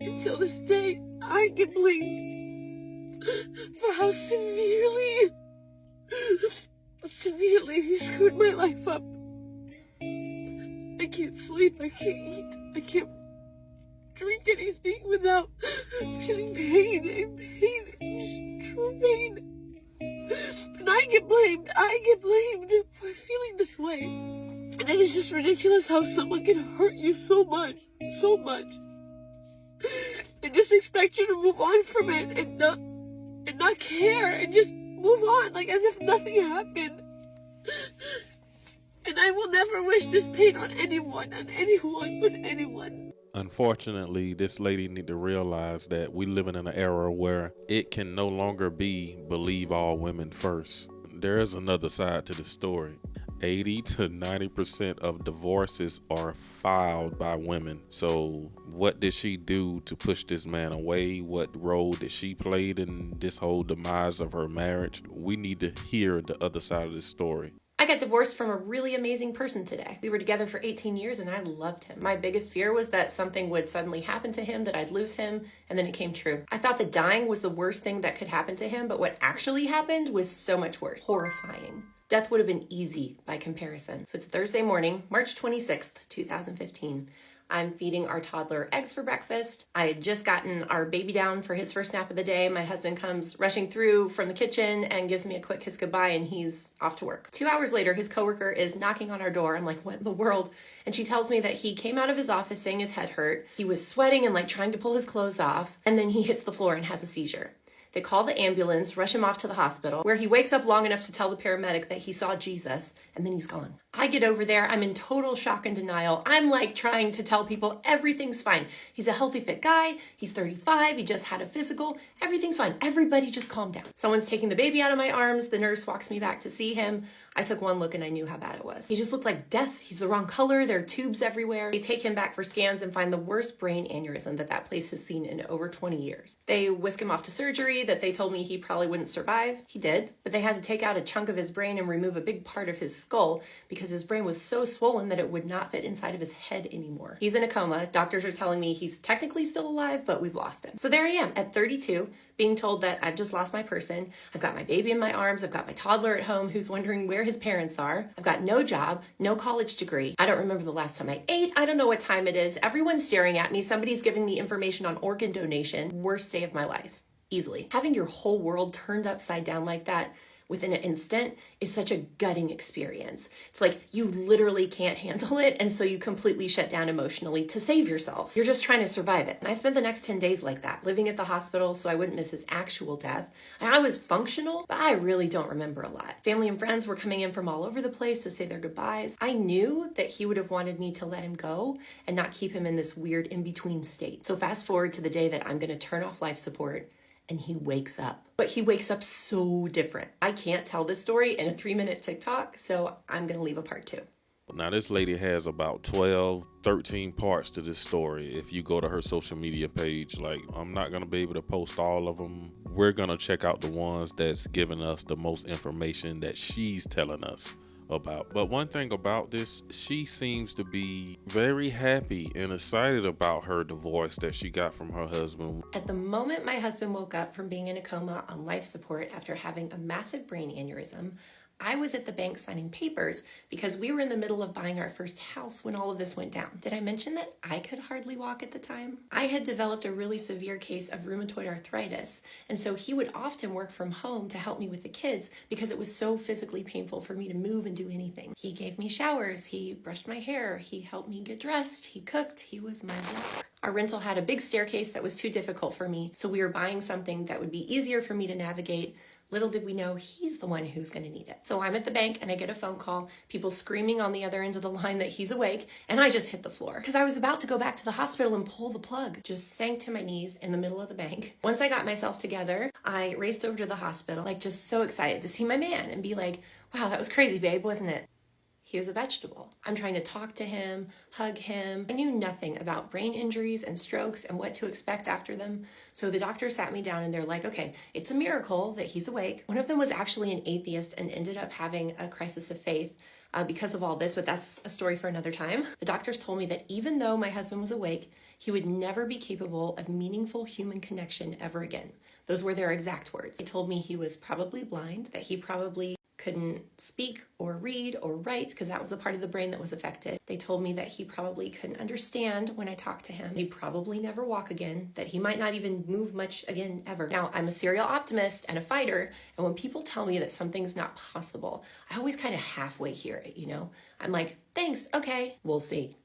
Until this day, I get blamed for how severely he screwed my life up. I can't sleep, I can't eat, I can't drink anything without feeling pain, just true pain. And I get blamed for feeling this way. And it is just ridiculous how someone can hurt you so much, and just expect you to move on from it and not care and just move on like as if nothing happened. And I will never wish this pain on anyone. Unfortunately, this lady need to realize that we living in an era where it can no longer be believe all women first. There is another side to the story. 80 to 90% of divorces are filed by women. So what did she do to push this man away? What role did she play in this whole demise of her marriage? We need to hear the other side of this story. I got divorced from a really amazing person today. We were together for 18 years and I loved him. My biggest fear was that something would suddenly happen to him, that I'd lose him, and then it came true. I thought that dying was the worst thing that could happen to him, but what actually happened was so much worse. Horrifying. Death would have been easy by comparison. So it's Thursday morning, March 26th, 2015. I'm feeding our toddler eggs for breakfast. I had just gotten our baby down for his first nap of the day. My husband comes rushing through from the kitchen and gives me a quick kiss goodbye, and he's off to work. 2 hours later, his coworker is knocking on our door. I'm like, what in the world? And she tells me that he came out of his office saying his head hurt. He was sweating and trying to pull his clothes off, and then he hits the floor and has a seizure. They call the ambulance, rush him off to the hospital, where he wakes up long enough to tell the paramedic that he saw Jesus, and then he's gone. I get over there, I'm in total shock and denial. I'm trying to tell people everything's fine. He's a healthy, fit guy, he's 35, he just had a physical, everything's fine. Everybody just calm down. Someone's taking the baby out of my arms, the nurse walks me back to see him. I took one look and I knew how bad it was. He just looked like death. He's the wrong color, there are tubes everywhere. They take him back for scans and find the worst brain aneurysm that place has seen in over 20 years. They whisk him off to surgery that they told me he probably wouldn't survive. He did, but they had to take out a chunk of his brain and remove a big part of his skull because his brain was so swollen that it would not fit inside of his head anymore. He's in a coma. Doctors are telling me he's technically still alive, but we've lost him. So there I am at 32, being told that I've just lost my person. I've got my baby in my arms. I've got my toddler at home who's wondering where his parents are. I've got no job, no college degree. I don't remember the last time I ate. I don't know what time it is. Everyone's staring at me. Somebody's giving me information on organ donation. Worst day of my life. Easily. Having your whole world turned upside down like that within an instant is such a gutting experience. It's like you literally can't handle it, and so you completely shut down emotionally to save yourself. You're just trying to survive it. And I spent the next 10 days like that, living at the hospital so I wouldn't miss his actual death. And I was functional, but I really don't remember a lot. Family and friends were coming in from all over the place to say their goodbyes. I knew that he would have wanted me to let him go and not keep him in this weird in-between state. So fast forward to the day that I'm gonna turn off life support and he wakes up. But he wakes up so different. I can't tell this story in a 3-minute TikTok, so I'm gonna leave a part 2. Now, this lady has about 12, 13 parts to this story. If you go to her social media page, I'm not gonna be able to post all of them. We're gonna check out the ones that's giving us the most information that she's telling us about. But one thing about this, she seems to be very happy and excited about her divorce that she got from her husband. At the moment my husband woke up from being in a coma on life support after having a massive brain aneurysm, I was at the bank signing papers because we were in the middle of buying our first house when all of this went down. Did I mention that I could hardly walk at the time? I had developed a really severe case of rheumatoid arthritis, and so he would often work from home to help me with the kids because it was so physically painful for me to move and do anything. He gave me showers, he brushed my hair, he helped me get dressed, he cooked, he was my rock. Our rental had a big staircase that was too difficult for me, so we were buying something that would be easier for me to navigate. Little did we know he's the one who's gonna need it. So I'm at the bank and I get a phone call, people screaming on the other end of the line that he's awake, and I just hit the floor because I was about to go back to the hospital and pull the plug. Just sank to my knees in the middle of the bank. Once I got myself together, I raced over to the hospital, just so excited to see my man and be like, wow, that was crazy, babe, wasn't it? He was a vegetable. I'm trying to talk to him, hug him. I knew nothing about brain injuries and strokes and what to expect after them. So the doctor sat me down and they're like, okay, it's a miracle that he's awake. One of them was actually an atheist and ended up having a crisis of faith. because of all this, but that's a story for another time. The doctors told me that even though my husband was awake, he would never be capable of meaningful human connection ever again. Those were their exact words. They told me he was probably blind, that he probably couldn't speak or read or write because that was the part of the brain that was affected. They told me that he probably couldn't understand when I talked to him. He'd probably never walk again, that he might not even move much again ever. Now, I'm a serial optimist and a fighter, and when people tell me that something's not possible, I always kind of halfway hear it, you know? I'm like, thanks, okay, we'll see.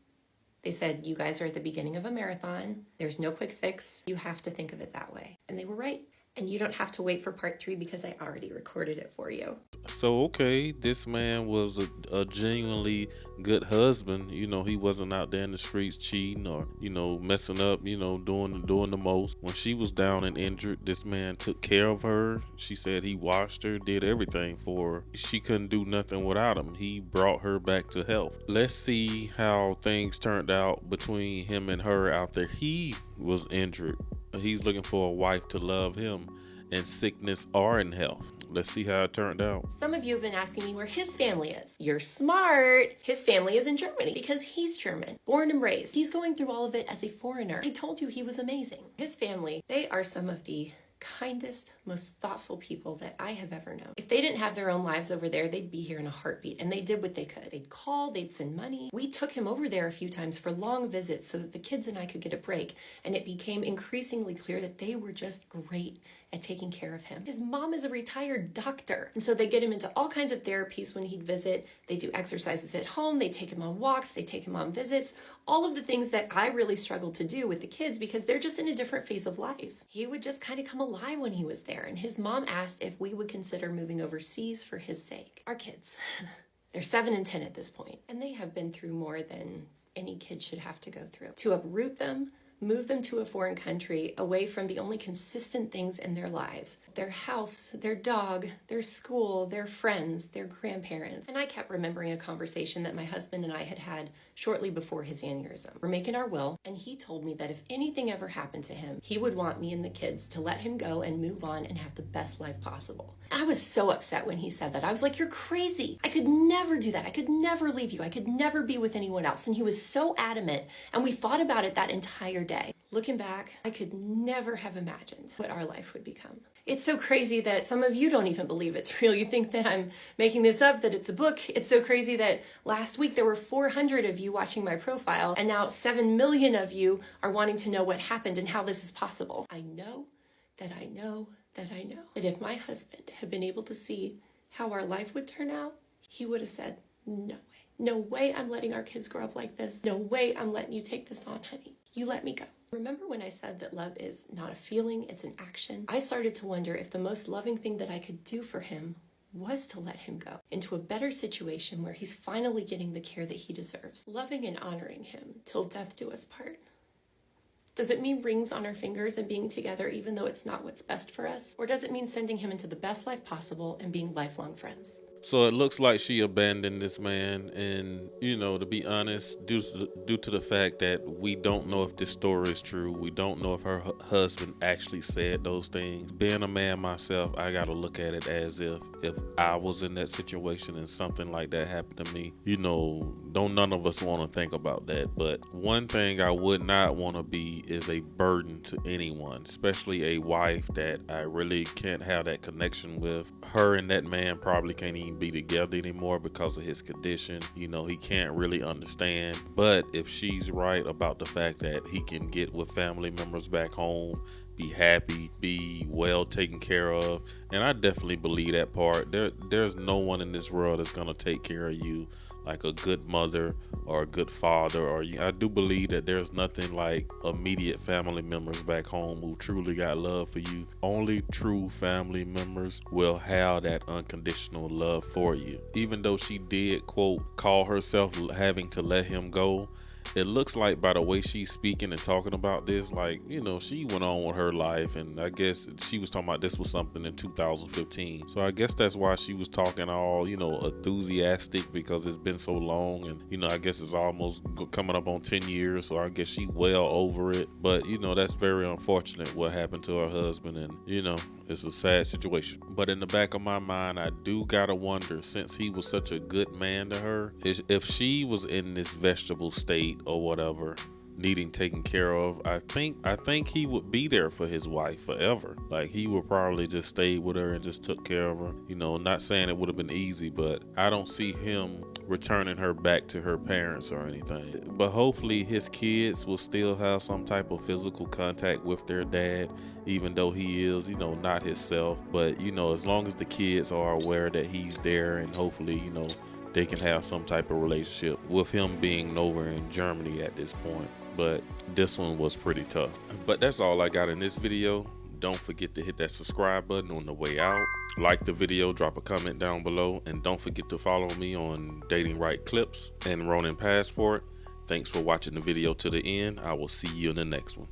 They said, you guys are at the beginning of a marathon. There's no quick fix. You have to think of it that way. And they were right. And you don't have to wait for part 3 because I already recorded it for you. So, okay, this man was a genuinely good husband. You know, he wasn't out there in the streets cheating or, you know, messing up, you know, doing the most. When she was down and injured, this man took care of her. She said he washed her, did everything for her. She couldn't do nothing without him. He brought her back to health. Let's see how things turned out between him and her out there. He was injured. He's looking for a wife to love him in sickness or in health. Let's see how it turned out. Some of you have been asking me where his family is. You're smart. His family is in Germany because he's German, born and raised. He's going through all of it as a foreigner. I told you he was amazing. His family, they are some of the kindest, most thoughtful people that I have ever known. If they didn't have their own lives over there, they'd be here in a heartbeat, and they did what they could. They'd call, they'd send money. We took him over there a few times for long visits so that the kids and I could get a break, and it became increasingly clear that they were just great at taking care of him. His mom is a retired doctor, and so they get him into all kinds of therapies when he'd visit. They do exercises at home, they take him on walks, they take him on visits, all of the things that I really struggled to do with the kids because they're just in a different phase of life. He would just kind of come alive when he was there, and his mom asked if we would consider moving overseas for his sake. Our kids, they're 7 and 10 at this point, and they have been through more than any kid should have to go through. To uproot them, move them to a foreign country away from the only consistent things in their lives, their house, their dog, their school, their friends, their grandparents. And I kept remembering a conversation that my husband and I had had shortly before his aneurysm. We're making our will, and he told me that if anything ever happened to him, he would want me and the kids to let him go and move on and have the best life possible. And I was so upset when he said that. I was like, you're crazy. I could never do that. I could never leave you. I could never be with anyone else. And he was so adamant, and we fought about it that entire day. Looking back, I could never have imagined what our life would become. It's so crazy that some of you don't even believe it's real. You think that I'm making this up, that it's a book. It's so crazy that last week there were 400 of you watching my profile, and now 7 million of you are wanting to know what happened and how this is possible. I know that I know that I know that if my husband had been able to see how our life would turn out, he would have said, no way. No way I'm letting our kids grow up like this. No way I'm letting you take this on, honey. You let me go. Remember when I said that love is not a feeling, it's an action? I started to wonder if the most loving thing that I could do for him was to let him go into a better situation where he's finally getting the care that he deserves. Loving and honoring him till death do us part. Does it mean rings on our fingers and being together even though it's not what's best for us? Or does it mean sending him into the best life possible and being lifelong friends? So it looks like she abandoned this man, and you know, to be honest, due to the fact that we don't know if this story is true, we don't know if her husband actually said those things. Being a man myself, I gotta look at it as if I was in that situation and something like that happened to me. You know, don't none of us want to think about that. But one thing I would not want to be is a burden to anyone, especially a wife that I really can't have that connection with. Her and that man probably can't even be together anymore because of his condition. You know, he can't really understand. But if she's right about the fact that he can get with family members back home, be happy, be well taken care of, and I definitely believe that part. There's no one in this world that's gonna take care of you like a good mother or a good father. Or I do believe that there's nothing like immediate family members back home who truly got love for you. Only true family members will have that unconditional love for you. Even though she did, quote, call herself having to let him go, it looks like by the way she's speaking and talking about this, like, you know, she went on with her life, and I guess she was talking about this was something in 2015. So I guess that's why she was talking all, you know, enthusiastic, because it's been so long, and, you know, I guess it's almost coming up on 10 years, so I guess she well over it. But, you know, that's very unfortunate what happened to her husband, and, you know, It's a sad situation. But in the back of my mind, I do gotta wonder, since he was such a good man to her, if she was in this vegetable state or whatever, needing taken care of, I think he would be there for his wife forever. Like, he would probably just stay with her and just took care of her. You know, not saying it would have been easy, but I don't see him returning her back to her parents or anything. But hopefully his kids will still have some type of physical contact with their dad, even though he is, you know, not himself. But, you know, as long as the kids are aware that he's there, and hopefully, you know, they can have some type of relationship with him being over in Germany at this point. But this one was pretty tough. But that's all I got in this video. Don't forget to hit that subscribe button on the way out. Like the video, drop a comment down below, and don't forget to follow me on Datingwright Clips and Ronin Passport. Thanks for watching the video to the end. I will see you in the next one.